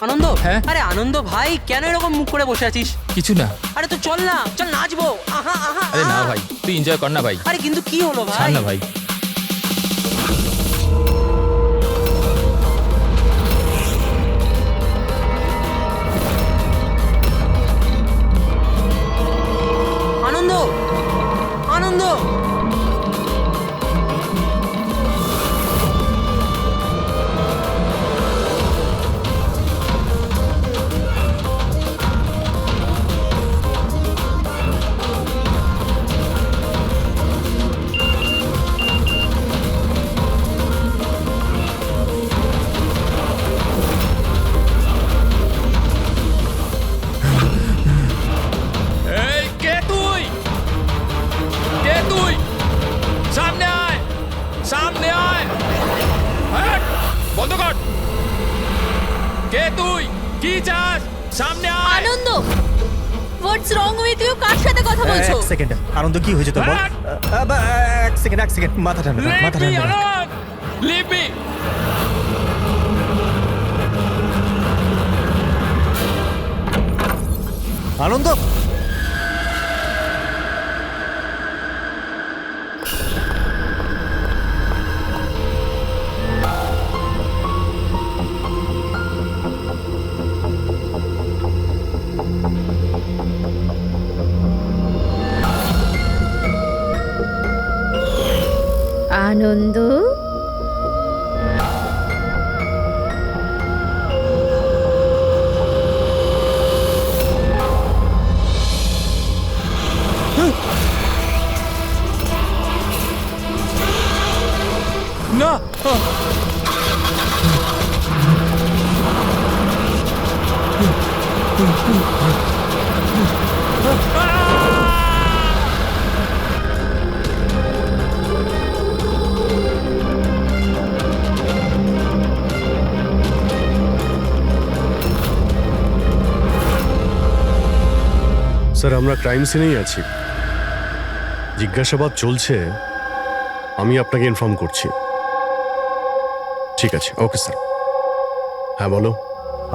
আনন্দ, হ্যাঁ? আরে আনন্দ ভাই, কেন এরকম মুখ করে বসে আছিস? কিছু না। আরে তো চল না, চল নাচবো। আহা আহা আরে না আহা। ভাই, তুই এনজয় কর না ভাই। আরে কিন্তু কি হলো ভাই? ছাড় না ভাই। আনন্দ, আনন্দ, এই কে তুই? কে তুই? সামনে আয়, সামনে আয়। হ্যাট, বন্ধ কর। কে তুই? কি চাস? সামনে আয়। আনন্দ, হোয়াটস রং উইথ ইউ? কার সাথে কথা বলছো? এক সেকেন্ড, আনন্দ কি হয়েছে তোর বল? হ্যাঁ। এক সেকেন্ড, মাথা ঠান্ডা রাখ, Leave মাথা me ঠান্ডা রাখ। alone. Leave me. আনন্দ, আনন্দ, না। স্যার, আমরা ক্রাইম সিনেই আছি, জিজ্ঞাসাবাদ চলছে। আমি আপনাকে ইনফর্ম করছি। ঠিক আছে, ওকে স্যার। হ্যাঁ বলো।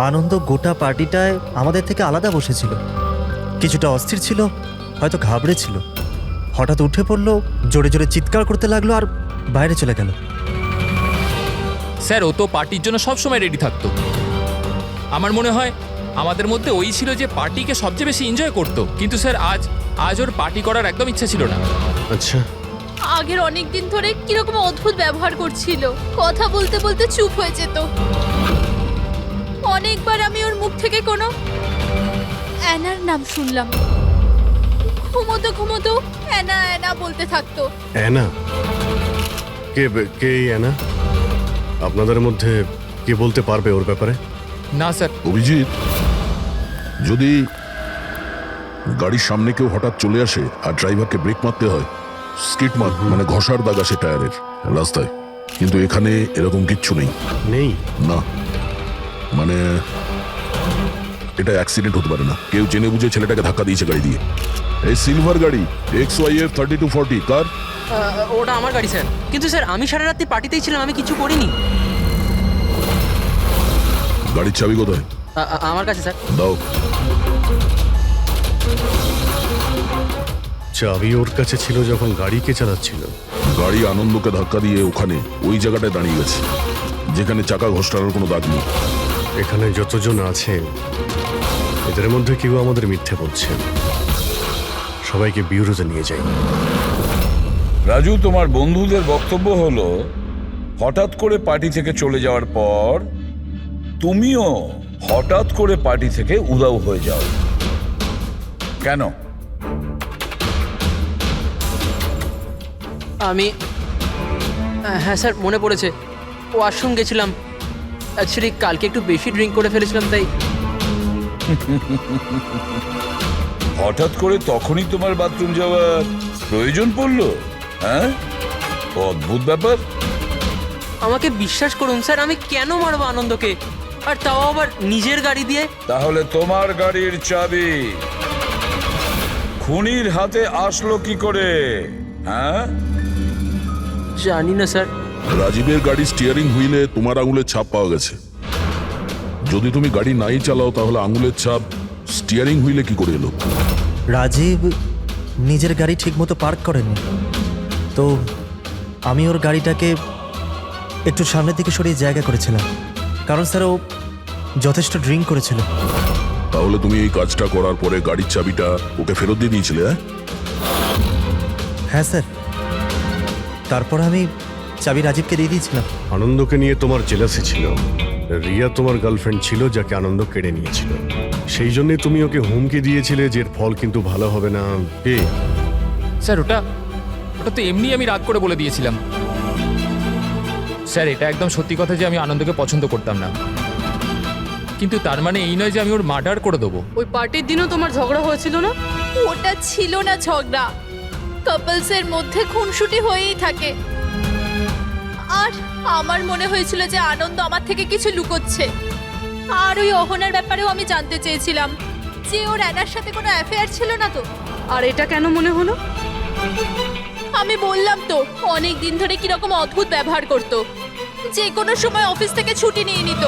আনন্দ গোটা পার্টিটায় আমাদের থেকে আলাদা বসেছিল, কিছুটা অস্থির ছিল, হয়তো ঘাবড়েছিল। হঠাৎ উঠে পড়লো, জোরে জোরে চিৎকার করতে লাগলো আর বাইরে চলে গেল। স্যার, ও তো পার্টির জন্য সব সময় রেডি থাকতো। আমার মনে হয় আমাদের মধ্যে ওই ছিল যে পার্টিকে সবচেয়ে বেশি এনজয় করতো। কিন্তু স্যার আজ ওর পার্টি করার একদম ইচ্ছা ছিল না। আচ্ছা, আগের অনেক দিন ধরে কিরকম অদ্ভুত ব্যবহার করছিল, কথা বলতে বলতে চুপ হয়ে যেত। অনেকবার আমি ওর মুখ থেকে কোনো অ্যানার নাম শুনলাম। ঘুমোতো ঘুমোতো অ্যানা অ্যানা বলতে থাকতো। অ্যানা? কে কে এই অ্যানা? আপনাদের মধ্যে কে বলতে পারবে ওর ব্যাপারে? না স্যার। অভিজিৎ, যদি গাড়ির সামনে কেউ হঠাৎ চলে আসে আর ড্রাইভারকে ব্রেক মারতে হয়, স্কিট মার মানে ঘষার দাগ আসে টায়ারের রাস্তায়, কিন্তু এখানে এরকম কিচ্ছু নেই। নেই? না, মানে এটা অ্যাক্সিডেন্ট হতে পারে না। কেউ জেনে বুঝে ছেলেটাকে ধাক্কা দিয়েছে গাড়ি দিয়ে। এই সিলভার গাড়ি XYF 3240 কার? ওটা আমার গাড়ি স্যার। কিন্তু স্যার আমি সারা রাত্রি পার্টিতেই ছিলাম, আমি কিছু করিনি। গাড়ির চাবি কোথায়? আমার কাছে স্যার। দাও। চাবি ওর কাছে ছিল যখন গাড়ি কে চালাচ্ছিল? গাড়ি আনন্দকে ধাক্কা দিয়ে ওখানে ওই জায়গাটায় দাঁড়িয়ে গেছে যেখানে চাকা ঘষটানোর কোনো দাগ নেই। এখানে যতজন আছে এদের মধ্যে কেউ আমাদের মিথ্যে বলছে। সবাইকে বিউরোতে নিয়ে যাই। রাজু, তোমার বন্ধুদের বক্তব্য হলো হঠাৎ করে পার্টি থেকে চলে যাওয়ার পর তুমিও হঠাৎ করে পার্টি থেকে উধাও হয়ে যাও। কেন? আমি হ্যাঁ স্যার, মনে পড়েছে। ওয়াশরুম গেছিলাম। অ্যাকচুয়ালি কালকে একটু বেশি ড্রিঙ্ক করে ফেলেছিলাম, তাই। হঠাৎ করে তখনই তোমার বাথরুম যাওয়ার প্রয়োজন পড়লো? হ্যাঁ, অদ্ভুত ব্যাপার। আমাকে বিশ্বাস করুন স্যার, আমি কেন মারবো আনন্দকে, আর তাও আবার নিজের গাড়ি দিয়ে? তাহলে তোমার গাড়ির চাবি খুনির হাতে আসলো কি করে? হ্যাঁ, জানি না স্যার। রাজীবের গাড়ির স্টিয়ারিং হুইলে তোমার আঙুলের ছাপ পাওয়া গেছে। যদি তুমি গাড়ি নাই চালাও তাহলে আঙুলের ছাপ স্টিয়ারিং হুইলে কি করে এলো? রাজীব নিজের গাড়ি ঠিকমতো পার্ক করেনি, তো আমি ওর গাড়িটাকে একটু সামনের দিকে সরিয়ে জায়গা করেছিলাম, কারণ স্যার ও যথেষ্ট ড্রিঙ্ক করেছিল। তাহলে তুমি এই কাজটা করার পরে গাড়ির চাবিটা ওকে ফেরত দিয়ে দিয়েছিলে? হ্যাঁ স্যার, তারপর আমি চাবি রাজীবকে দিয়ে দিয়েছিলাম। আনন্দকে নিয়ে তোমার জেলাসি ছিল। রিয়া তোমার গার্লফ্রেন্ড ছিল যাকে আনন্দ কেড়ে নিয়েছিল, সেই জন্যই তুমি ওকে হুমকি দিয়েছিলে যে এর ফল কিন্তু ভালো হবে না। স্যার ওটা তো এমনি আমি রাগ করে বলে দিয়েছিলাম। স্যার এটা একদম সত্যি কথা যে আমি আনন্দকে পছন্দ করতাম না, কিন্তু তার মানে এই নয় যে আমি ওর মার্ডার করে দেবো। ওই পার্টির দিনও তোমার ঝগড়া হয়েছিল না? ওটা ছিল না ঝগড়া, কাপলসের মধ্যে খুনসুটি হয়েই থাকে। আর আমার মনে হয়েছিল যে আনন্দ আমার থেকে কিছু লুকোচ্ছে। আর ওই অহনার ব্যাপারেও আমি জানতে চেয়েছিলাম যে ওর অ্যানার সাথে কোনো অ্যাফেয়ার ছিল না তো। আর এটা কেন মনে হলো? আমি বললাম তো, অনেক দিন ধরে কিরকম অদ্ভুত ব্যবহার করতো, যে কোনো সময় অফিস থেকে ছুটি নিয়ে নিত।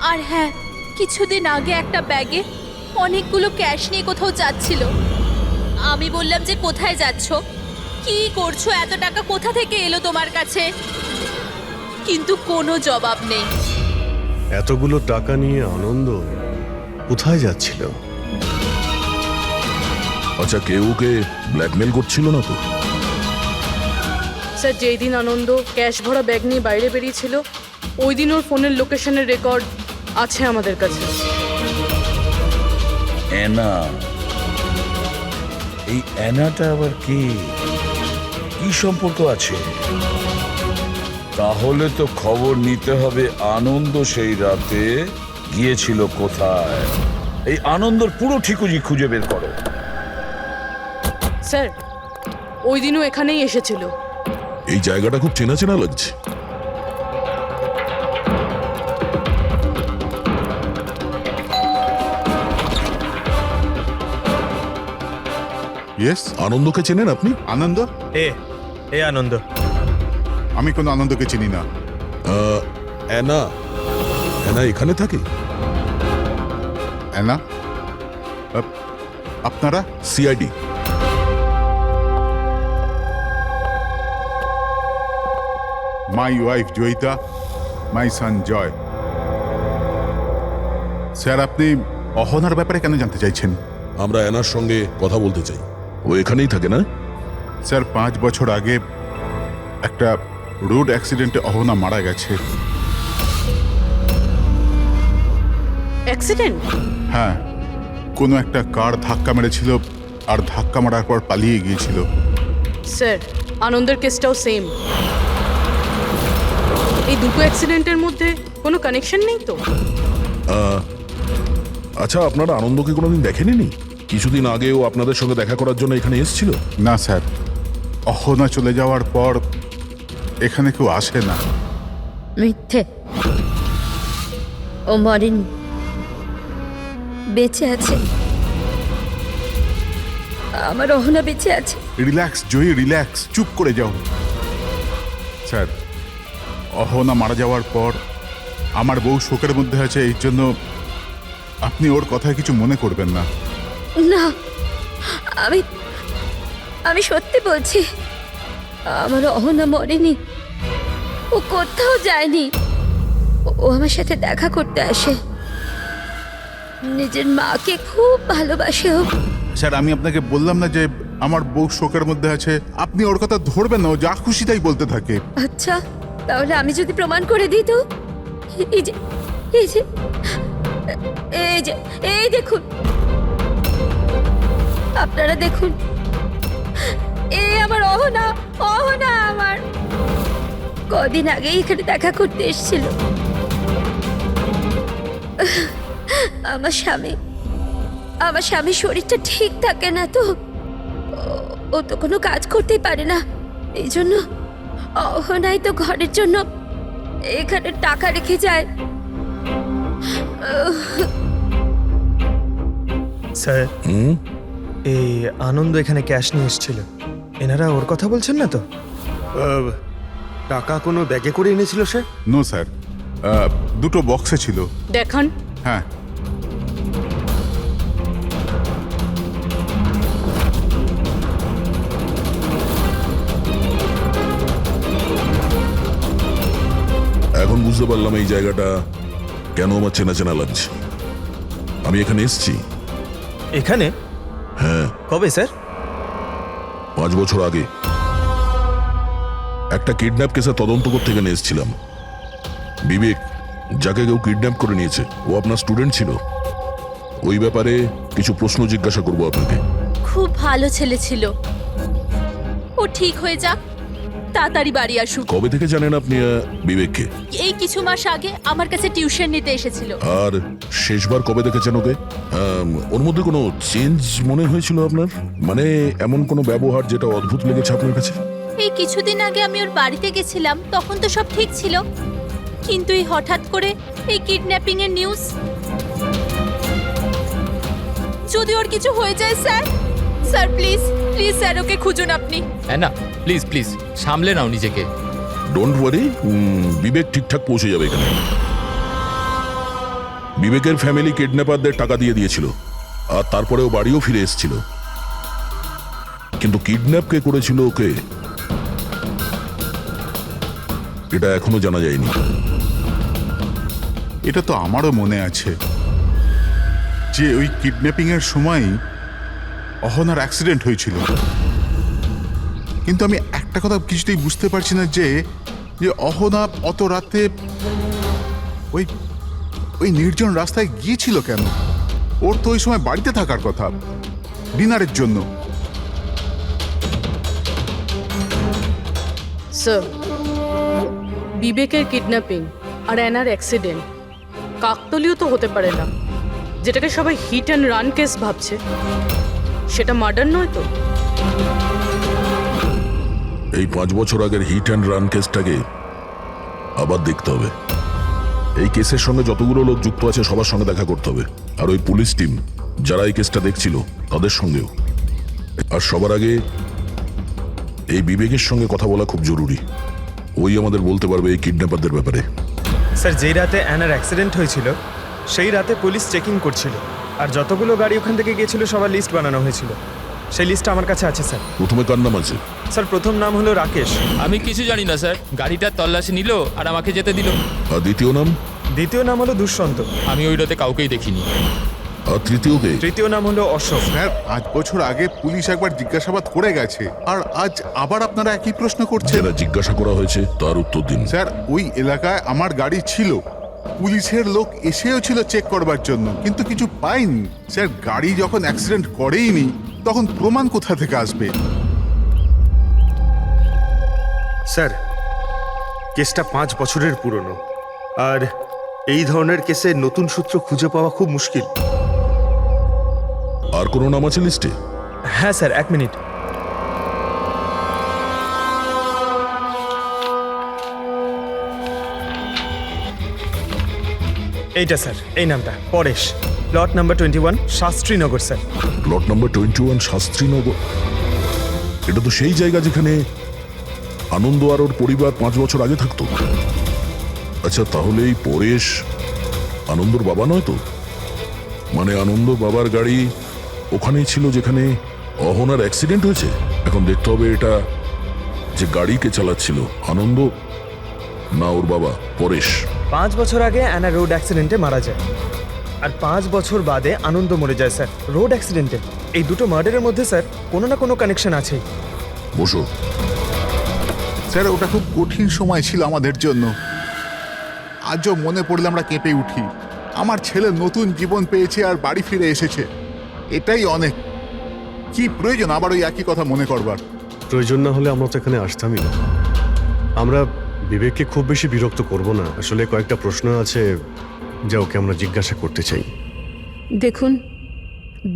আর হ্যাঁ, কিছুদিন আগে একটা ব্যাগে অনেকগুলো ক্যাশ নিয়ে কোথাও যাচ্ছিল। আমি বললাম যে কোথায় যাচ্ছ, কি করছো, এত টাকা কোথা থেকে এলো তোমার কাছে? কিন্তু কোনো জবাব নেই। এতগুলো টাকা নিয়ে আনন্দ কোথায় যাচ্ছিল? আচ্ছা, কেউ ওকে ব্ল্যাকমেল করছিল না তো? স্যার, যেই দিন আনন্দ ক্যাশ ভরা ব্যাগ নিয়ে বাইরে বেরিয়েছিল, ওই দিন ওর ফোনের লোকেশনের রেকর্ড আছে আমাদের কাছে। অ্যানা, এই অ্যানাটা আবার কি সম্পর্ক আছে? তাহলে তো খবর নিতে হবে আনন্দ সেই রাতে গিয়েছিল কোথায়। এই আনন্দর পুরো ঠিকুজি খুঁজে বের করো। স্যার, ওই দিনও এখানেই এসেছিল। এই জায়গাটা খুব চেনা চেনা লাগছে। ইয়েস, আনন্দকে চেনেন আপনি? আনন্দ? এ আনন্দ। আমি কোনো আনন্দকে চিনি না। অ্যানা অ্যানা এখানে থাকে? অ্যানা? আপনারা? CID. My wife Joyita, my son Joy. Sir, আপনি অহনার ব্যাপারে কেন জানতে চাইছেন? আমরা অ্যানার সঙ্গে কথা বলতে চাই। ও এখানেই থাকে না? স্যার, 5 বছর আগে একটা রোড অ্যাক্সিডেন্টে অহনা মারা গেছে। অ্যাক্সিডেন্ট? হ্যাঁ, কোনো একটা কার ধাক্কা মেরেছিল আর ধাক্কা মারার পর পালিয়ে গিয়েছিল। স্যার, আনন্দের কেসটাও সেম। এই দুটো অ্যাক্সিডেন্টের মধ্যে কোনো কানেকশন নেই তো? আচ্ছা, আপনারা আনন্দকে কোনোদিন দেখেননি? কিছুদিন আগেও আপনাদের সঙ্গে দেখা করার জন্য এখানে এসেছিল? না স্যার, অহনা চলে যাওয়ার পর এখানে কেউ আসে না। মিথ্যে, ও মরেনি, বেঁচে আছে। আমার অহনা বেঁচে আছে। রিল্যাক্স জয়ী, রিল্যাক্স, চুপ করে যাও। স্যার, অহনা মারা যাওয়ার পর আমার বউ শোকের মধ্যে আছে, এই জন্য আপনি ওর কথায় কিছু মনে করবেন না। না, আমি সত্যি বলছি, আমার অহনা মরেনি। ও কোথাও যায়নি। ও আমার সাথে দেখা করতে আসে। নিজের মাকে খুব ভালোবাসে ও। স্যার, আমি আপনাকে বললাম না যে আমার বউ শোকের মধ্যে আছে? আপনি ওর কথা ধরবেন না, ও যা খুশি তাই বলতে থাকে। আচ্ছা, তাহলে আমি যদি প্রমাণ করে দিই তো? এই যে এই যে এই যে এই দেখুন, আপনারা দেখুন, এই আমার অহনা, অহনা আমার কদিন আগে এখানে দেখা করতে এসেছিল। আমার স্বামীর শরীরটা ঠিক থাকে না তো, ও তো কোনো কাজ করতেই পারে না। এই জন্য অহনাই তো ঘরের জন্য এখানে টাকা রেখে যায়। স্যার, এই আনন্দ এখানে ক্যাশ নিয়ে এসেছিল। এনারা ওর কথা বলছেন না তো? টাকা কোনো ব্যাগে করে এনেছিল স্যার? নো স্যার, দুটো বক্সে ছিল। দেখান। হ্যাঁ, এখন বুঝতে পারলাম এই জায়গাটা কেন আমার চেনা চেনা লাগছে। আমি এখানে এসেছি। এখানে? হ্যাঁ, কবে স্যার? 5 বছর আগে একটা কিডন্যাপ কেসে তদন্ত করতে এখানে এসেছিলাম। বিবেক, যাকে কেউ কিডন্যাপ করে নিয়েছে, ও আপনার স্টুডেন্ট ছিল। ওই ব্যাপারে কিছু প্রশ্ন জিজ্ঞাসা করবো আপনাকে। খুব ভালো ছেলে ছিল। ও ঠিক হয়ে যাক, তাড়াতাড়ি বাড়ি আসুক। কবে থেকে জানেন আপনি বিবেককে? এই কিছু মাস আগে আমার কাছে টিউশন নিতে এসেছিল। আর শেষবার কবে দেখেছেন ওকে? ওর মধ্যে কোনো চেঞ্জ মনে হয়েছিল আপনার? মানে এমন কোনো ব্যবহার যেটা অদ্ভুত লেগেছে আপনার কাছে? এই কিছুদিন আগে আমি ওর বাড়িতে গেছিলাম, তখন তো সব ঠিক ছিল, কিন্তু এই হঠাৎ করে এই কিডন্যাপিং এর নিউজ। যদি ওর কিছু হয়ে যায় sir, sir please please sir okay খুঁজুন আপনি। হ্যাঁ না, প্লিজ প্লিজ সামলে নাও নিজেকে। ডোন্ট ওয়ারি, বিবেক ঠিকঠাক পৌঁছে যাবে এখানে। বিবেকের ফ্যামিলি কিডন্যাপারদের টাকা দিয়ে দিয়েছিল, আর তারপরে ও বাড়িও ফিরে এসেছিল। কিন্তু কিডন্যাপ কে করেছিল ওকে, এটা এখনো জানা যায়নি। এটা তো আমারও মনে আছে যে ওই কিডন্যাপিং এর সময় অহনার অ্যাক্সিডেন্ট হয়েছিল, কিন্তু আমি একটা কথা কিছুতেই বুঝতে পারছি না যে অহনা অত রাতে ওই ওই নির্জন রাস্তায় গিয়েছিল কেন? ওর তো ওই সময় বাড়িতে থাকার কথা, ডিনারের জন্য। স্যার, বিবেকের কিডন্যাপিং আর অ্যানার অ্যাক্সিডেন্ট কাকতালীয় তো হতে পারে না। যেটাকে সবাই হিট অ্যান্ড রান কেস ভাবছে, সেটা মার্ডার নয় তো? এই 5 বছর আগের হিট অ্যান্ড রান কেসটাকে আবার দেখতে হবে। এই কেসের সঙ্গে যতগুলো লোক যুক্ত আছে সবার সঙ্গে দেখা করতে হবে, আর ওই পুলিশ টিম যারা এই কেসটা দেখছিল তাদের সঙ্গেও। আর সবার আগে এই বিবেকের সঙ্গে কথা বলা খুব জরুরি। ওই আমাদের বলতে পারবে এই কিডন্যাপারদের ব্যাপারে। স্যার, যেই রাতে অ্যানার অ্যাক্সিডেন্ট হয়েছিল সেই রাতে পুলিশ চেকিং করছিল, আর যতগুলো গাড়ি ওখান থেকে গিয়েছিল সবার লিস্ট বানানো হয়েছিল। সেই লিস্টটা আমার কাছে আছে স্যার। প্রথমে কার নাম আছে? স্যার, প্রথম নাম হলো রাকেশ। আমি কিছু জানি না স্যার, গাড়িটার তল্লাশি নিল আর আমাকে যেতে দিল। আর দ্বিতীয় নাম? দ্বিতীয় নাম হলো দুষ্যন্ত। আমি ওই রাতে কাউকেই দেখিনি। আর তৃতীয় কে? তৃতীয় নাম হলো অশোক। স্যার, 5 বছর আগে পুলিশ একবার জিজ্ঞাসাবাদ করে গেছে, আর আজ আবার আপনারা একই প্রশ্ন করছেন। যারা জিজ্ঞাসা করা হয়েছে তার উত্তর দিন। স্যার, ওই এলাকায় আমার গাড়ি ছিল, পুলিশের লোক এসেও ছিল চেক করবার জন্য, কিন্তু কিছু পাইনি। স্যার, গাড়ি যখন অ্যাক্সিডেন্ট করেইনি তখন প্রমাণ কোথা থেকে আসবে? স্যার, কেসটা 5 বছরের পুরনো, আর এই ধরনের কেসে নতুন সূত্র খুঁজে পাওয়া খুব মুশকিল। আর কোনো নাম আছে লিস্টে? হ্যাঁ স্যার, 1 মিনিট। এইটা স্যার, এই নামটা Paresh, plot number 21, Shastrinagar sir. Plot number 21, Shastrinagar. এটা তো সেই জায়গা যেখানে আনন্দ আর ওর পরিবার 5 বছর আগে থাকতো। আচ্ছা, তাহলে এই পরেশ আনন্দর বাবা নয় তো? মানে আনন্দ বাবার গাড়ি ওখানেই ছিল যেখানে অহনার অ্যাক্সিডেন্ট হয়েছে। এখন দেখতে হবে এটা যে গাড়িকে চালাচ্ছিল, আনন্দ না ওর বাবা পরেশ। 5 বছর আগে অ্যানা রোড অ্যাক্সিডেন্টে মারা যায়, আর 5 বছর বাদে আনন্দ মরে যায় স্যার রোড অ্যাক্সিডেন্টে। এই দুটো মার্ডারের মধ্যে স্যার কোনো না কোনো কানেকশন আছেই। বসো। স্যার, ওটা খুব কঠিন সময় ছিল আমাদের জন্য। আজও মনে পড়লে আমরা কেঁপে উঠি। আমার ছেলে নতুন জীবন পেয়েছে আর বাড়ি ফিরে এসেছে, এটাই অনেক। কি প্রয়োজন আবার ওই একই কথা মনে করবার? প্রয়োজন না হলে আমরা তো এখানে আসতামই না। আমরা বিবেককে খুব বেশি বিরক্ত করব না। আসলে কয়েকটা প্রশ্ন আছে যা ওকে আমরা জিজ্ঞাসা করতে চাই। দেখুন,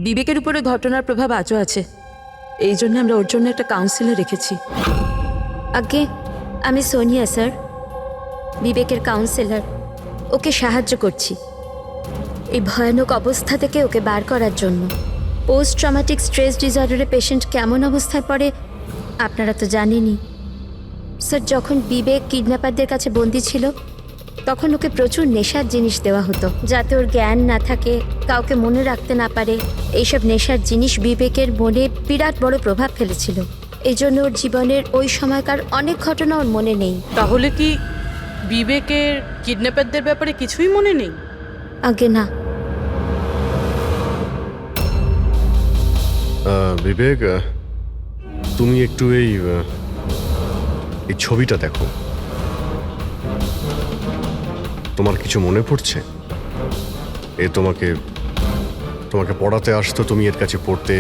বিবেকের উপরে ঘটনার প্রভাব আজও আছে, এই জন্য আমরা ওর জন্য একটা কাউন্সিলর রেখেছি। আগে আমি সোনিয়া স্যার, বিবেকের কাউন্সিলর। ওকে সাহায্য করছি এই ভয়ানক অবস্থা থেকে ওকে বার করার জন্য। পোস্ট ট্রমাটিক স্ট্রেস ডিসঅর্ডারে পেশেন্ট কেমন অবস্থায় পড়ে আপনারা তো জানেনই। স্যার, যখন বিবেক কিডন্যাপারদের কাছে বন্দি ছিল তখন ওকে প্রচুর নেশার জিনিস দেওয়া হতো যাতে ওর জ্ঞান না থাকে, কাউকে মনে রাখতে না পারে। এইসব নেশার জিনিস বিবেকের মনে বিরাট বড় প্রভাব ফেলেছিল। এই জন্য ওর জীবনের ওই সময়কার অনেক ঘটনা ওর মনে নেই। তাহলে কি বিবেকের কিডন্যাপারদের ব্যাপারে কিছুই মনে নেই? আগে না। বিবেক, তুমি একটু এই ছবিটা দেখো। তোমার কিছু মনে পড়ছে? এ তোমাকে পড়াতে আসতো, তুমি এর কাছে পড়তে।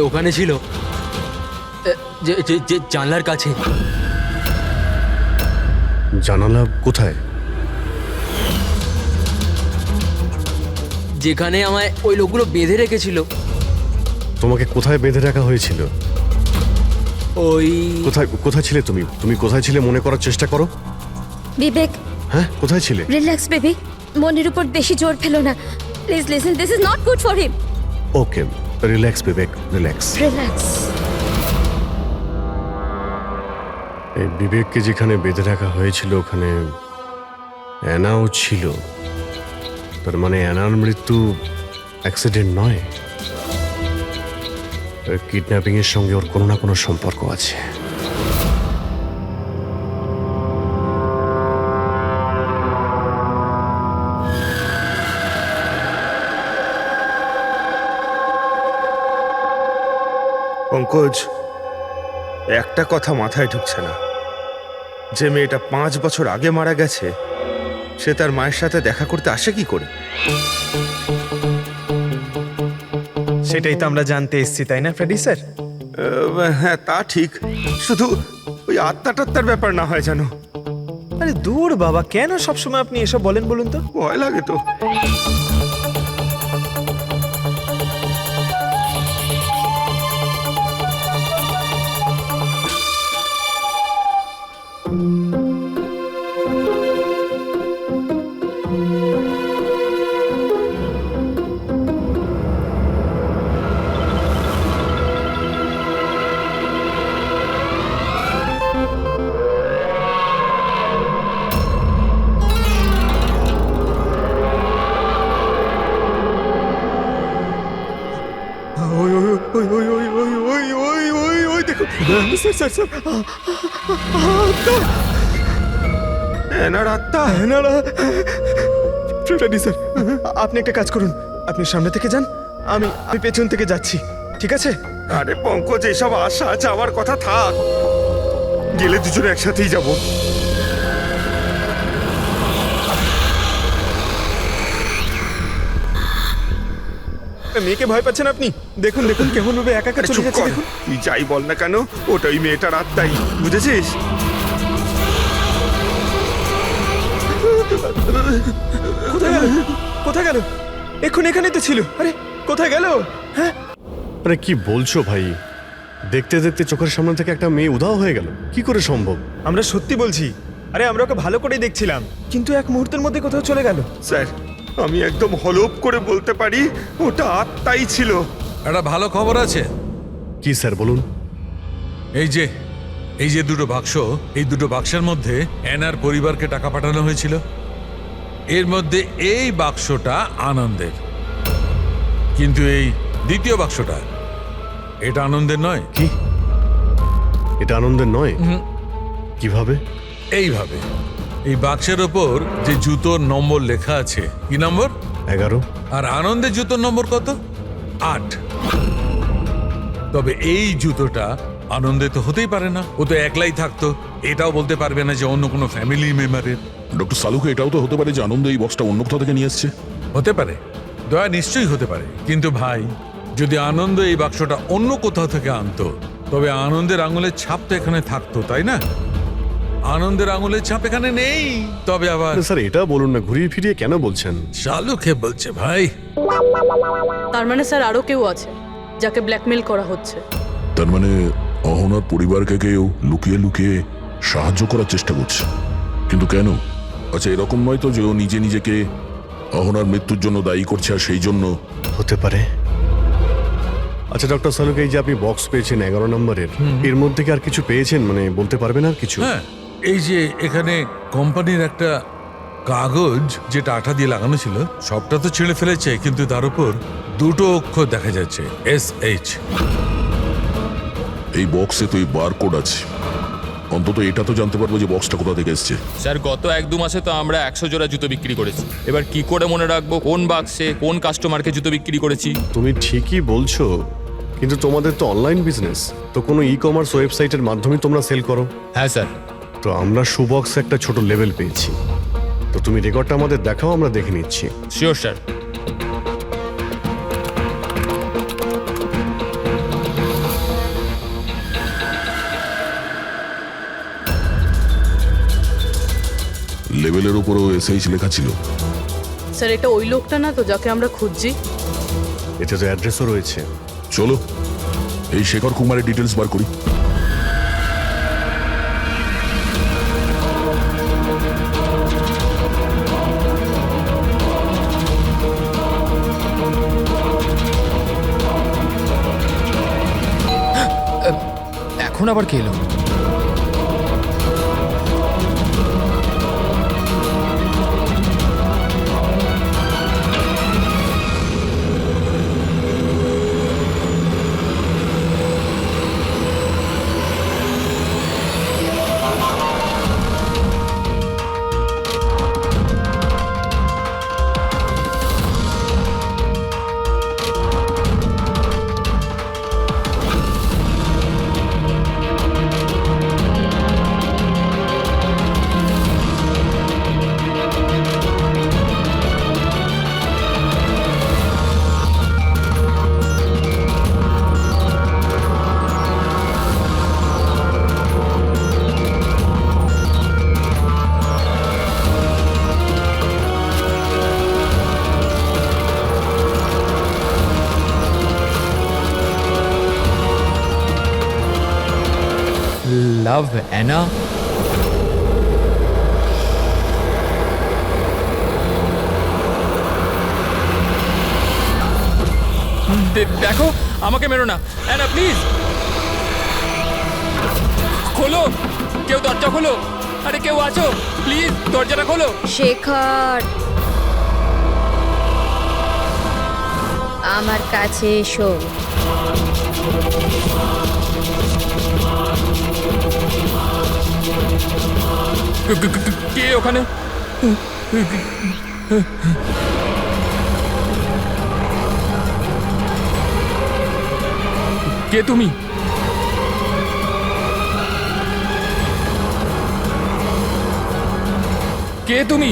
ওখানে ছিল, যে জানলার কাছে। জানালা কোথায়? যেখানে আমায় ওই লোকগুলো বেঁধে রেখেছিল। তোমাকে কোথায় বেঁধে রাখা হয়েছিল? ওই কোথায় ছিলে তুমি? তুমি কোথায় ছিলে মনে করার চেষ্টা করো। বিবেক, হ্যাঁ, কোথায় ছিলে? রিল্যাক্স বেবি, মনের উপর বেশি জোর ফেলো না। Please listen, this is not good for him. Okay, relax Bibek, relax. Relax. এই বিবেককে যেখানে বেঁধে রাখা হয়েছিল ওখানে অ্যানাও ছিল। তার মানে অ্যানার মৃত্যু অ্যাক্সিডেন্ট নয়, কিডন্যাপিং এর সঙ্গে ওর কোনো না কোনো সম্পর্ক আছে। পঙ্কজ, একটা কথা মাথায় ঢুকছে না, যে মেয়েটা 5 বছর আগে মারা গেছে সে তার মায়ের সাথে দেখা করতে আসে কি করে? সেটাই তো আমরা জানতে এসেছি, তাই না ফ্রেডি স্যার? হ্যাঁ, তা ঠিক, শুধু ওই আত্মাটাত্মার ব্যাপার না হয় জানো। আরে দূর বাবা, কেন সবসময় আপনি এসব বলেন বলুন তো? ভয় লাগে তো। আপনি একটা কাজ করুন, আপনি সামনে থেকে যান, আমি পেছন থেকে যাচ্ছি, ঠিক আছে? আরে পঙ্কজ, এসব আশা যাওয়ার কথা থাক, গেলে দুজনে একসাথেই যাব। মেয়েকে ভয় পাচ্ছেন আপনি? দেখুন দেখুন কেমন ভাবে একা একা চলে যাচ্ছে। দেখুন, তুই যাই বল না কেন, ওটা ওই মেয়েটার আত্মাই, বুঝেছিস? কোথায় গেল? কোথায় গেল? এখানেই তো ছিল। আরে কোথায় গেল? হ্যাঁ, আরে কি বলছো ভাই? দেখতে দেখতে চোখের সামনে থেকে একটা মেয়ে উধাও হয়ে গেল, কি করে সম্ভব? আমরা সত্যি বলছি। আরে আমরা ওকে ভালো করে দেখছিলাম, কিন্তু এক মুহূর্তের মধ্যে কোথাও চলে গেল। স্যার, আমি একদম হলপ করে বলতে পারি ওটা আত্মাই ছিল। একটা ভালো খবর আছে। কি স্যার বলুন? এই যে দুটো বাক্স, এই দুটো বাক্সের মধ্যে অ্যানার পরিবারকে টাকা পাঠানো হয়েছিল। এর মধ্যে এই বাক্সটা আনন্দের, কিন্তু এই দ্বিতীয় বাক্সটা এটা আনন্দের নয়। কি? এটা আনন্দের নয়? কিভাবে? এইভাবে, এই বাক্সের ওপর যে জুতোর নম্বর লেখা আছে, কি নম্বর? 11। আর আনন্দের জুতোর নম্বর কত? 8। তবে এই জুতোটা আনন্দে তো হতেই পারে না, ও তো একলাই থাকতো, এটাও বলতে পারবে না যে অন্য কোনো ফ্যামিলি মেম্বারের। ডক্টর সালুকে এটাও তো হতে পারে যে আনন্দ এই বক্সটা অন্য কোথাও থেকে নিয়ে এসছে। হতে পারে, দয়া নিশ্চয়ই হতে পারে, কিন্তু ভাই যদি আনন্দ এই বাক্সটা অন্য কোথাও থেকে আনতো তবে আনন্দের আঙুলের ছাপ তো এখানে থাকতো, তাই না? আনন্দের আঙুলের ছাপ এখানে নেই। তবে আবার স্যার এটা বলুন না, ঘুরিয়ে ফিরিয়ে কেন বলছেন? শালুকে বলছে ভাই। তার মানে স্যার আরো কেউ আছে যাকে ব্ল্যাকমেল করা হচ্ছে। তার মানে অহনার পরিবারকে কেউ লুকিয়ে লুকিয়ে সাহায্য করার চেষ্টা করছে, কিন্তু কেন? আচ্ছা, এরকম নয় তো যে ও নিজে নিজেকে অহনার মৃত্যুর জন্য দায়ী করছে আর সেই জন্য হতে পারে। আচ্ছা ডক্টর সালুক, এই যে আপনি বক্স পেয়েছেন 11 নম্বরের, এর মধ্যে কি আর কিছু পেয়েছেন? মানে বলতে পারবেন আর কিছু? হ্যাঁ, এই যে এখানে কোম্পানির একটা কাগজ যেটা আঠা দিয়ে লাগানো ছিল, সবটা তো ছিঁড়ে ফেলেছে, কিন্তু তার উপর দুটো অক্ষর দেখা যাচ্ছে, SH। এই বক্সে তো এই বারকোড আছে, অন্তত এটা তো জানতে পারবো যে বক্সটা কোথা থেকে এসছে। স্যার গত 1-2 মাসে তো আমরা 100 জোড়া জুতো বিক্রি করেছি। এবার কি করে মনে রাখবো কোন বাক্সে কোন কাস্টমারকে জুতো বিক্রি করেছি? তুমি ঠিকই বলছো, কিন্তু তোমাদের তো অনলাইন বিজনেস, তো কোনো ই কমার্স ওয়েবসাইটের মাধ্যমে তোমরা সেল করো। হ্যাঁ স্যার। তো আমরা শুবক্সে একটা ছোট লেভেল পেয়েছি, তো তুমি রেকর্ডটা আমাদের দেখাও, আমরা দেখে নিচ্ছি। Sure sir. লেভেলের উপরেও SH লেখা ছিল। স্যার এটা ওই লোকটা না তো যাকে আমরা খুঁজছি? এতে তো অ্যাড্রেসও রয়েছে। চলো এই শেখর কুমারের ডিটেলস বার করি। এখন আবার কে এলো? Love Anna? দেখো, আমাকে মেরো না অ্যানা, প্লিজ খোলো, কেউ দরজা খোলো। আরে কেউ আছো, প্লিজ দরজাটা খোলো। শেখর, আমার কাছে এসো। কে ওখানে? কে তুমি? কে তুমি?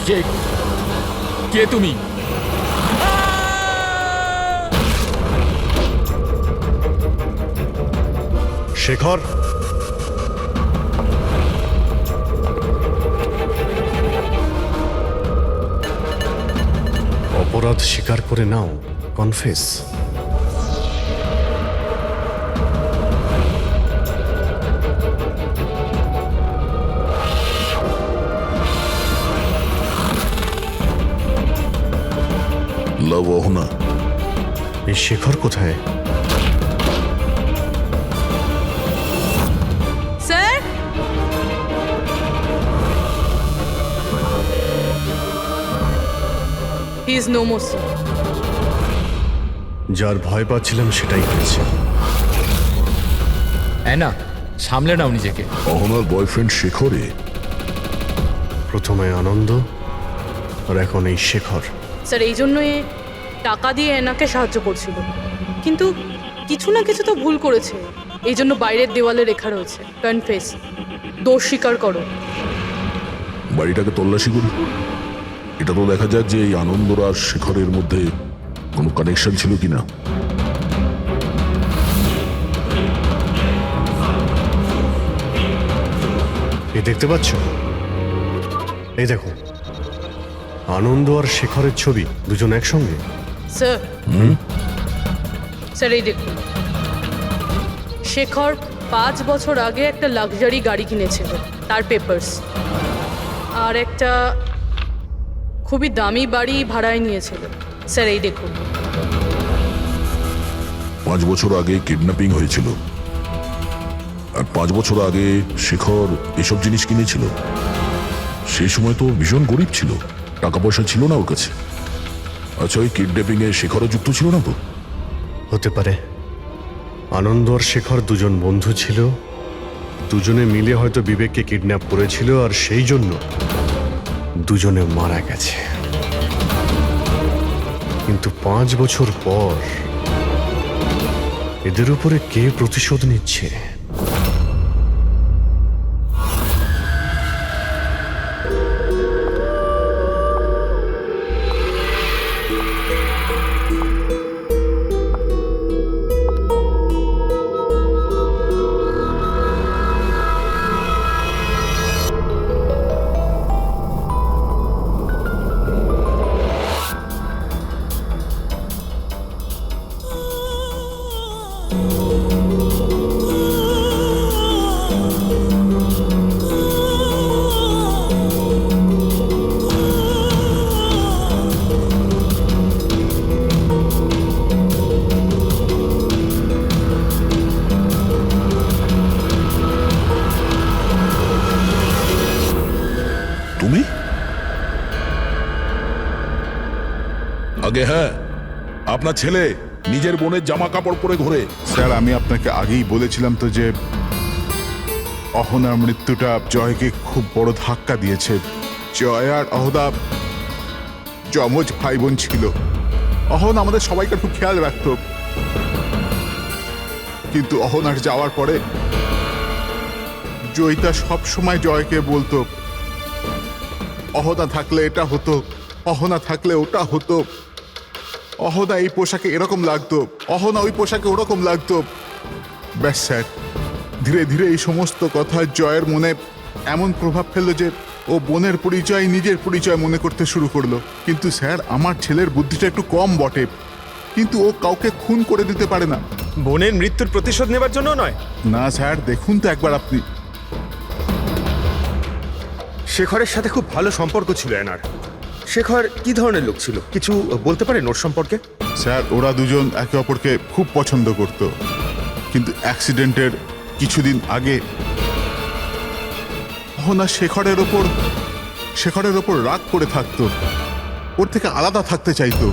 কে কে তুমি? শেখর, অপরাধ স্বীকার করে নাও, কনফেস। লাভ অহনা, এই শেখর কোথায়? Sir he is no more sir. যার ভয় পাচ্ছিলাম সেটাই হয়েছে। অ্যানা, সামলে নাও নিজেকে। অহনার বয়ফ্রেন্ড শেখরে? প্রথমে আনন্দ, আর এখন এই শেখর। স্যার এই জন্যই টাকা দিয়ে এনাকে সাহায্য করছিল, কিন্তু কিছু না কিছু তো ভুল করেছে, এই জন্য বাইরের দেওয়ালে লেখা রয়েছে কনফেস, দোষ স্বীকার করো। বাড়িটাকে তল্লাশি করি, এটা তো দেখা যাক যে এই আনন্দর আর শেখরের মধ্যে কোনো কানেকশন ছিল কিনা। এই দেখতে পাচ্ছ? এই দেখো, আনন্দ আর শেখরের ছবি, দুজন একসঙ্গে। স্যার স্যার এই দেখুন, শেখর 5 বছর আগে একটা লাক্সারি গাড়ি কিনেছিল, তার পেপারস, আর একটা খুবই দামি বাড়ি ভাড়ায় নিয়েছিল। স্যার এই দেখুন। 5 বছর আগে কিডন্যাপিং হয়েছিল, আর 5 বছর আগে শেখর এসব জিনিস কিনেছিল। সেই সময় তো ভীষণ গরিব ছিল, টাকা পয়সা ছিল না ওর কাছে। আচ্ছা, ওই কিডন্যাপিং এ শেখরও যুক্ত ছিল না তো? হতে পারে। আনন্দ আর শেখর দুজন বন্ধু ছিল, দুজনে মিলে হয়তো বিবেককে কিডন্যাপ করেছিল, আর সেই জন্য দুজনে মারা গেছে। কিন্তু 5 বছর পর এদের উপরে কে প্রতিশোধ নিচ্ছে? তুমি? আগে হ্যাঁ, আপনার ছেলে নিজের বোনের জামা কাপড় পরে ঘোরে। স্যার, আমি আপনাকে আগেই বলেছিলাম তো যে অহনার মৃত্যুটা জয়কে খুব বড় ধাক্কা দিয়েছে। জয় আর অহনা যমজ ভাই বোন ছিল। অহন আমাদের সবাইকে খুব খেয়াল রাখত, কিন্তু অহনার যাওয়ার পরে জয়িতা সব সময় জয়কে বলতো, অহনা থাকলে এটা হতো, অহনা থাকলে ওটা হতো, অহনা এই পোশাকে এরকম লাগতো, অহনা ওই পোশাকে ওরকম লাগতো। ব্যাস স্যার, ধীরে ধীরে এই সমস্ত কথা জয়ের মনে এমন প্রভাব ফেললো যে ও বোনের পরিচয় নিজের পরিচয় মনে করতে শুরু করলো। কিন্তু স্যার, আমার ছেলের বুদ্ধিটা একটু কম বটে, কিন্তু ও কাউকে খুন করে দিতে পারে না। বোনের মৃত্যুর প্রতিশোধ নেবার জন্য নয়। না স্যার, দেখুন তো একবার আপনি। শেখরের সাথে খুব ভালো সম্পর্ক ছিল এনার। শেখর কি ধরনের লোক ছিল, কিছু বলতে পারেন ওর সম্পর্কে? স্যার, ওরা দুজন একে অপরকে খুব পছন্দ করত, কিন্তু অ্যাক্সিডেন্টের কিছুদিন আগে অহনা শেখরের ওপর রাগ করে থাকতো, ওর থেকে আলাদা থাকতে চাইতো।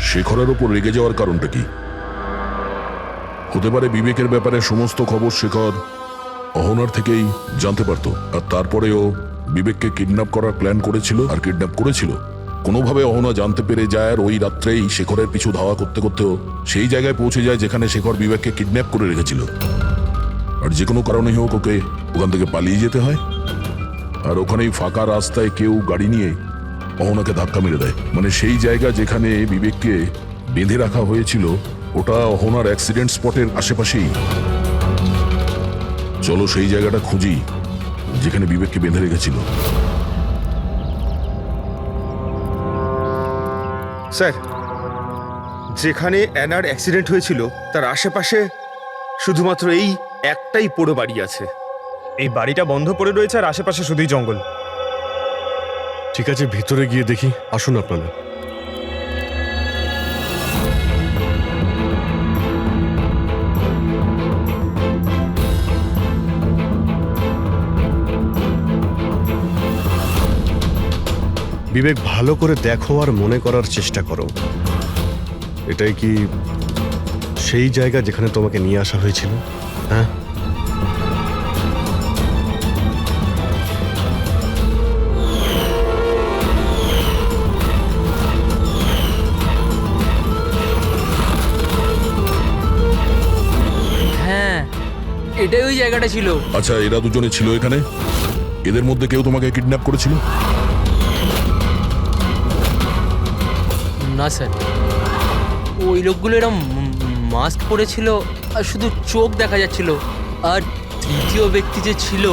শেখরের ওপর রেগে যাওয়ার কারণটা কি? হতে পারে বিবেকের ব্যাপারে সমস্ত খবর শেখর অহনার থেকেই জানতে পারত, আর তারপরেও বিবেককে কিডন্যাপ করার প্ল্যান করেছিল আর কিডন্যাপ করেছিল। কোনোভাবে অহনা জানতে পেরে যায়, আর ওই রাত্রেই শেখরের পিছু ধাওয়া করতে করতেও সেই জায়গায় পৌঁছে যায় যেখানে শেখর বিবেককে কিডন্যাপ করে রেখেছিল। আর যে কোনো কারণে হোক ওকে ওখান থেকে পালিয়ে যেতে হয়, আর ওখানেই ফাঁকা রাস্তায় কেউ গাড়ি নিয়ে অহনাকে ধাক্কা মেরে দেয়। মানে সেই জায়গা যেখানে বিবেককে বেঁধে রাখা হয়েছিল ওটা অহনার অ্যাক্সিডেন্ট স্পটের আশেপাশেই। চলো সেই জায়গাটা খুঁজি যেখানে বিবেককে বেঁধে রেখেছিল। স্যার, যেখানে অ্যানার অ্যাক্সিডেন্ট হয়েছিল তার আশেপাশে শুধুমাত্র এই একটাই পোড়ো বাড়ি আছে। এই বাড়িটা বন্ধ পড়ে রয়েছে আর আশেপাশে শুধুই জঙ্গল। ঠিক আছে, ভিতরে গিয়ে দেখি। আসুন আপনারা। বিবেক, ভালো করে দেখো আর মনে করার চেষ্টা করো, এটাই কি সেই জায়গা যেখানে তোমাকে নিয়ে আসা হয়েছিল? হ্যাঁ, হ্যাঁ, এটাই ওই জায়গাটা ছিল। আচ্ছা, এরা দুজনে ছিল এখানে? এদের মধ্যে কেউ তোমাকে কিডন্যাপ করেছিল? না স্যার, ওই লোকগুলো এরকম মাস্ক পরেছিল আর শুধু চোখ দেখা যাচ্ছিল। আর তৃতীয় ব্যক্তি যে ছিল,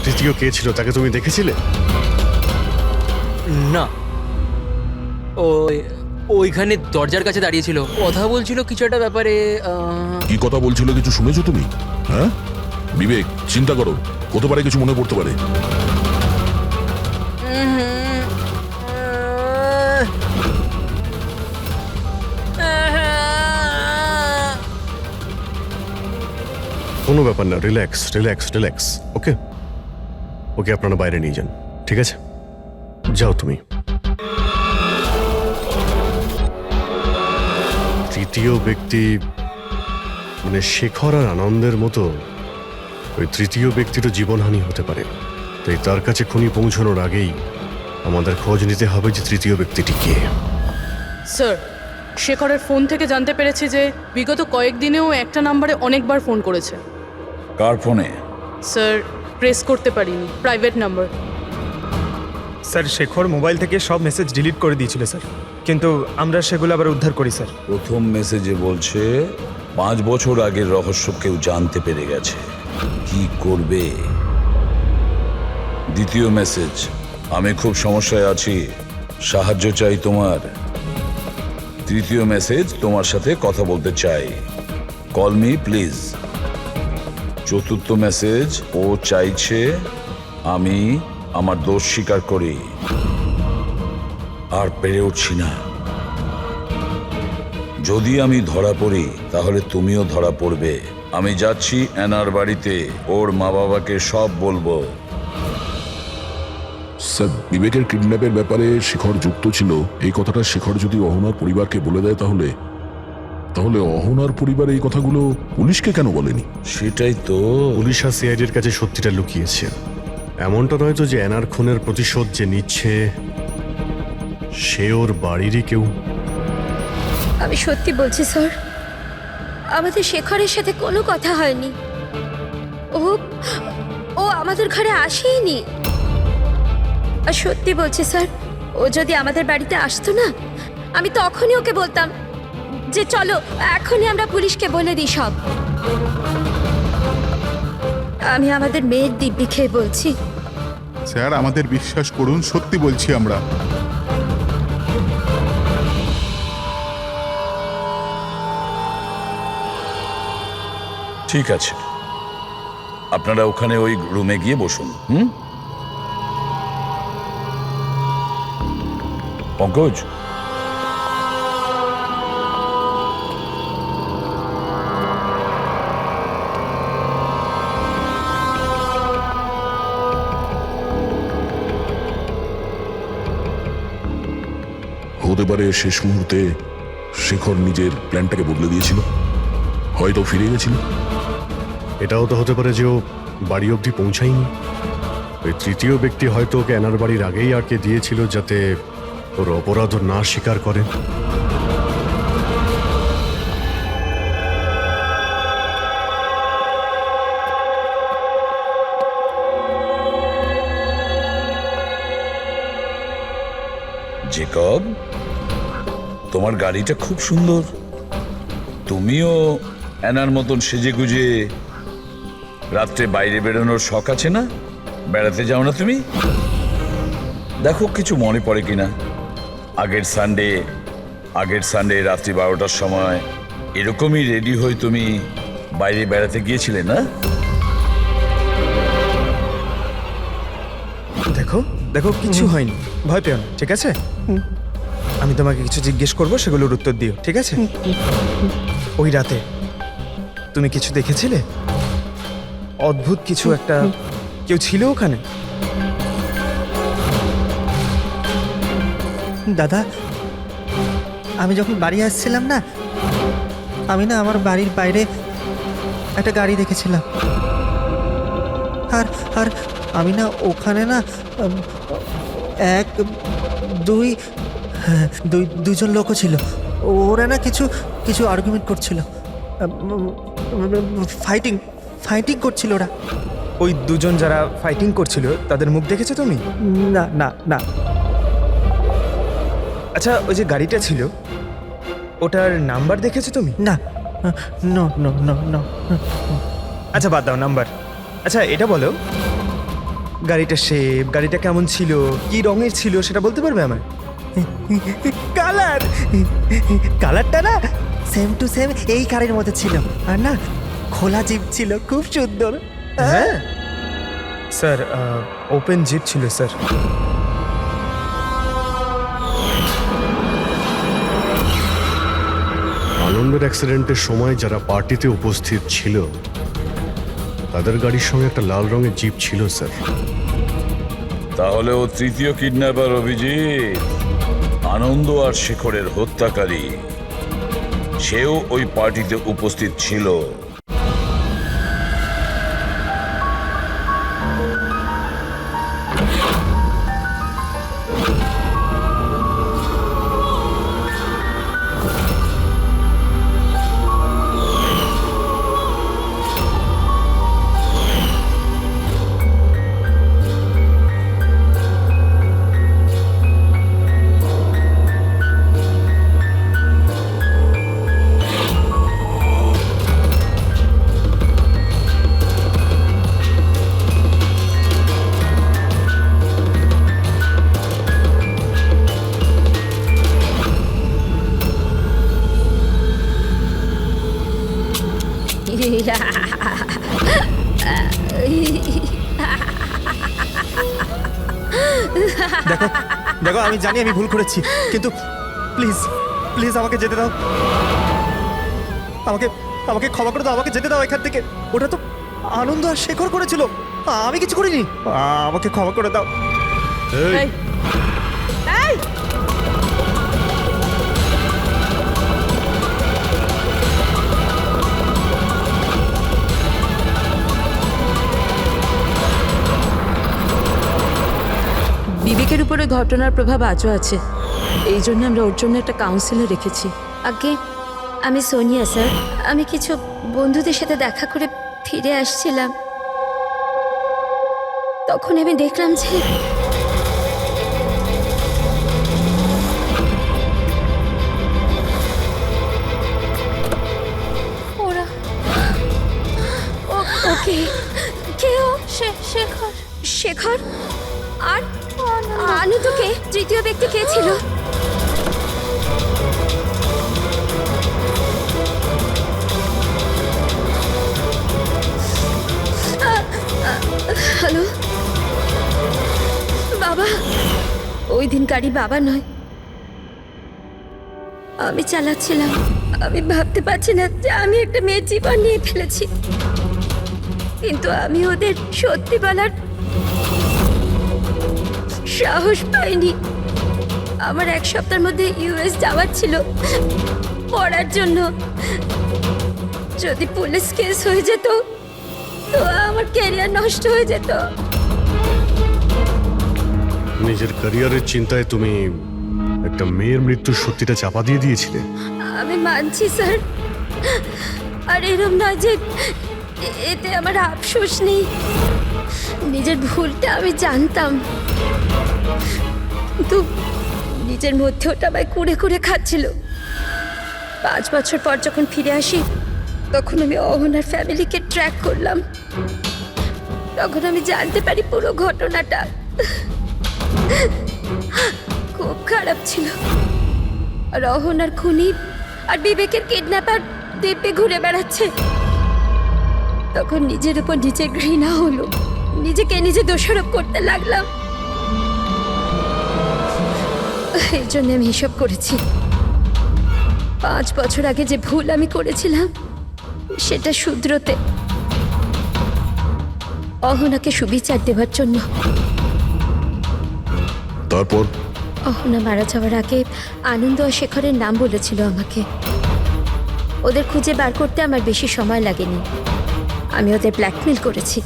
তৃতীয় কে ছিল তাকে তুমি দেখেছিলে? না, ওই ওইখানে দরজার কাছে দাঁড়িয়েছিল, কথা বলছিল কিছু একটা ব্যাপারে। কি কথা বলছিল কিছু শুনেছো তুমি? হ্যাঁ বিবেক, চিন্তা করো, হতে পারে কিছু মনে পড়তে পারে। কোনো ব্যাপার না, রিল্যাক্স রিল্যাক্স রিল্যাক্স। ওকে ওকে, আপনারা বাইরে নিয়ে যান, ঠিক আছে? যাও তুমি। তৃতীয় ব্যক্তি মানে শেখর আর আনন্দের মতো ওই তৃতীয় ব্যক্তিরও জীবনহানি হতে পারে, তাই তার কাছে খুনি পৌঁছানোর আগেই আমাদের খোঁজ নিতে হবে যে তৃতীয় ব্যক্তিটি কে। স্যার, শেখরের ফোন থেকে জানতে পেরেছি যে বিগত কয়েকদিনেও একটা নাম্বারে অনেকবার ফোন করেছে। কার ফোনে? স্যার, প্রেস করতে পারিনি, private number. Sir, Shekhar mobile থেকে সব মেসেজ ডিলিট করে দিয়েছিল স্যার, কিন্তু আমরা সেগুলো আবার উদ্ধার করি স্যার। প্রথম মেসেজে বলছে 5 বছর আগের রহস্য কেউ জানতে পেরে গেছে, কি করবে? দ্বিতীয় মেসেজ, আমি খুব সমস্যায় আছি, সাহায্য চাই তোমার। তৃতীয় মেসেজ, তোমার সাথে কথা বলতে চাই, কল মি প্লিজ। চতুর্থ মেসেজ, ও চাইছে আমি আমার দোষ স্বীকার করি, আর পেরে উঠছি না। যদি আমি ধরা পড়ি তাহলে তুমিও ধরা পড়বে। আমি যাচ্ছি অ্যানার বাড়িতে, ওর মা বাবাকে সব বলবো। স্যার, বিবেকের কিডন্যাপের ব্যাপারে শেখর যুক্ত ছিল এই কথাটা শেখর যদি অহনার পরিবারকে বলে দেয় তাহলে তাহলে অহনার পরিবার এই কথাগুলো পুলিশকে কেন বলেনি? সেটাই তো, পুলিশ আর সিআইডির কাছে সত্যিটা লুকিয়েছে। এমনটা নয় তো যে অ্যানার খুনের প্রতিশোধ যে নিচ্ছে সে ওর বাড়িরই কেউ। আমি সত্যি বলছি স্যার, আমাদের শেখরের সাথে কোনো কথা হয়নি। ও ও আমাদের ঘরে আসেইনি। আর সত্যি বলছি স্যার, ও যদি আমাদের বাড়িতে আসতো না, আমি তখনই ওকে বলতাম যে চলো এখনই আমরা পুলিশকে বলে দিই সব। আমি আমাদের মেয়ের দিব্যি খেয়ে বলছি। স্যার, আমাদের বিশ্বাস করুন, সত্যি বলছি আমরা। ঠিক আছে, আপনারা ওখানে ওই রুমে গিয়ে বসুন। পঙ্কজ, হতে পারে শেষ মুহূর্তে শেখর নিজের প্ল্যানটাকে বদলে দিয়েছিল, হয়তো ফিরে গেছিল। এটাও তো হতে পারে যে ও বাড়ি অবধি পৌঁছায়নি। ওই তৃতীয় ব্যক্তি হয়তো ওকে অ্যানার বাড়ির আগেই আটকে দিয়েছিল যাতে ওর অপরাধ না স্বীকার করে। জেকব, তোমার গাড়িটা খুব সুন্দর। তুমিও অ্যানার মতন সেজে গুজে রাত্রে বাইরে বেরোনোর শখ আছে না? বেড়াতে যাও না তুমি? দেখো কিছু মনে পড়ে কিনা। আগের সানডে রাত্রি 12টার সময় এরকমই রেডি হয়ে তুমি বাইরে বেড়াতে গিয়েছিলে না? দেখো দেখো, কিছু হয়নি, ভয় পেও না, ঠিক আছে? আমি তোমাকে কিছু জিজ্ঞেস করবো, সেগুলোর উত্তর দিও, ঠিক আছে? ওই রাতে তুমি কিছু দেখেছিলে? অদ্ভুত কিছু একটা, কেউ ছিল ওখানে? দাদা, আমি যখন বাড়ি আসছিলাম না, আমি না আমার বাড়ির বাইরে একটা গাড়ি দেখেছিলাম। আর আর আমি না ওখানে না দুজন লোকও ছিল। ওরা না কিছু কিছু আর্গুমেন্ট করছিল, ফাইটিং করছিল ওরা। ওই দুজন যারা ফাইটিং করছিল তাদের মুখ দেখেছো তুমি? না না না। আচ্ছা, ওই যে গাড়িটা ছিল ওটার নাম্বার দেখেছো তুমি? না, নো নো নো নো। আচ্ছা বাদ দাও নাম্বার। আচ্ছা এটা বলো, গাড়িটা শেপ, গাড়িটা কেমন ছিল, কি রঙের ছিল সেটা বলতে পারবে আমায়? কালার কালারটা না সেম টু সেম এই কারের মধ্যে ছিল, আর না খোলা জিপ ছিল, খুব সুন্দর। হ্যাঁ স্যার, ওপেন জিপ ছিল স্যার। আনন্দের অ্যাক্সিডেন্টের সময় যারা পার্টিতে উপস্থিত ছিল তাদের গাড়ির সঙ্গে একটা লাল রঙের জিপ ছিল স্যার। তাহলে ও তৃতীয় কিডন্যাপার অভিজিৎ, আনন্দ আর শেখরের হত্যাকারী, সেও ওই পার্টিতে উপস্থিত ছিল। দেখো দেখো, আমি জানি আমি ভুল করেছি, কিন্তু প্লিজ প্লিজ আমাকে যেতে দাও, আমাকে আমাকে ক্ষমা করে দাও, আমাকে যেতে দাও এখান থেকে। ওটা তো আনন্দ আর শেখর করেছিল, আমি কিছু করিনি, আমাকে ক্ষমা করে দাও। এই, এই, বিবেকের উপরে ঘটনার প্রভাব আজও আছে, এই জন্য আমরা ওর জন্য একটা কাউন্সিলর রেখেছি। আগে আমি সোনিয়া স্যার, আমি কিছু বন্ধুদের সাথে দেখা করে ফিরে আসছিলাম, তখন আমি দেখলাম যে ওরা ওকে কে ও? শেখর। শেখর আর আনন্দকে তৃতীয় ব্যক্তি কে ছিল? হ্যালো বাবা, ওই দিন গাড়ি বাবা নয়, আমি চালাচ্ছিলাম। আমি ভাবতে পারছি না যে আমি একটা মেয়ের জীবন নিয়ে ফেলেছি, কিন্তু আমি ওদের সত্যি বলার সাহস পাইনি। আমার এক সপ্তাহের মধ্যে ইউএস যাওয়ার ছিল পড়ার জন্য। যদি পুলিশ কেস হয়ে যেত তো আমার ক্যারিয়ার নষ্ট হয়ে যেত। নিজের ক্যারিয়ারের চিন্তায় তুমি একটা মেয়ের মৃত্যুর সত্যিটা চাপা দিয়ে দিয়েছিলে। আমি মানছি স্যার, আর এরম নয় যে এতে আমার আফসোস নেই। নিজের ভুলটা আমি জানতাম, কিন্তু নিজের মধ্যে ওটা আমায় কুড়ে কুড়ে খাচ্ছিল। 5 বছর পর যখন ফিরে আসি, তখন আমি অহনার ফ্যামিলিকে ট্র্যাক করলাম। তখন আমি জানতে পারি পুরো ঘটনাটা। খুব খারাপ ছিল। আর অহনার খুনি আর বিবেকের কিডন্যাপার দিব্যে ঘুরে বেড়াচ্ছে। তখন নিজের উপর নিজের ঘৃণা হলো, নিজেকে নিজে দোষারোপ করতে লাগলাম। এই জন্য আমি এসব করেছি। 5 বছর আগে যে ভুল আমি করেছিলাম সেটা শুধরোতে, অহনাকে সুবিচার দেওয়ার জন্য। তারপর অহনা মারা যাওয়ার আগে আনন্দ আর শেখরের নাম বলেছিল আমাকে। ওদের খুঁজে বার করতে আমার বেশি সময় লাগেনি। আমি ওদের ব্ল্যাকমেল করেছি,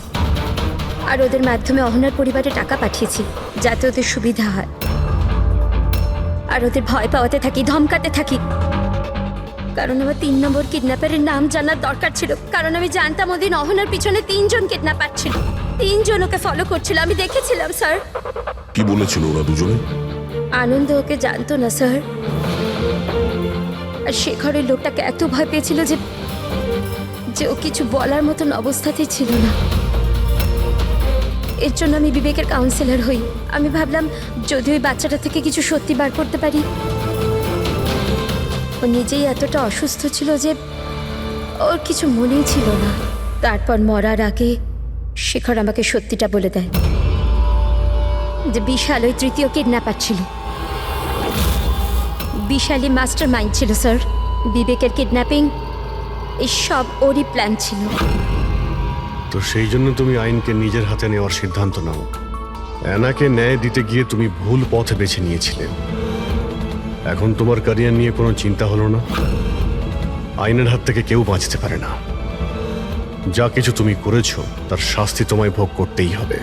আর ওদের মাধ্যমে অহনার পরিবারে টাকা পাঠিয়েছি যাতে ওদের সুবিধা হয়। আর ওদের ভয় পাওয়াতে থাকি, ধমকাতে থাকি, কারণ আমার 3 নম্বর কিডন্যাপারের নাম জানার দরকার ছিল। কারণ আমি জানতাম ওদিন অহনার পিছনে 3 জন কিডন্যাপার ছিল, 3 জন ওকে ফলো করছিল। আমি দেখেছিলাম স্যার। কি বলেছিল ওরা দুজনে? আনন্দ ওকে জানতো না স্যার, আর শেখরের লোকটাকে এত ভয় পেয়েছিল যে ও কিছু বলার মতন অবস্থাতেই ছিল না। এর জন্য আমি বিবেকের কাউন্সিলর হই। আমি ভাবলাম যদি ওই বাচ্চাটা থেকে কিছু সত্যি বার করতে পারি। ও নিজেই এতটা অসুস্থ ছিল যে ওর কিছু মনেই ছিল না। তারপর মরার আগে শেখর আমাকে সত্যিটা বলে দেয় যে বিশাল ওই তৃতীয় কিডন্যাপার ছিল। বিশালই মাস্টার মাইন্ড ছিল স্যার। বিবেকের কিডন্যাপিং এই সব ওরই প্ল্যান ছিল। তো সেই জন্য তুমি আইনকে নিজের হাতে নেওয়ার সিদ্ধান্ত নাও। অ্যানাকে ন্যায় দিতে গিয়ে তুমি ভুল পথ বেছে নিয়েছিলে। এখন তোমার ক্যারিয়ার নিয়ে কোনো চিন্তা হলো না। আইনের হাত থেকে কেউ বাঁচতে পারে না। যা কিছু তুমি করেছো তার শাস্তি তোমায় ভোগ করতেই হবে।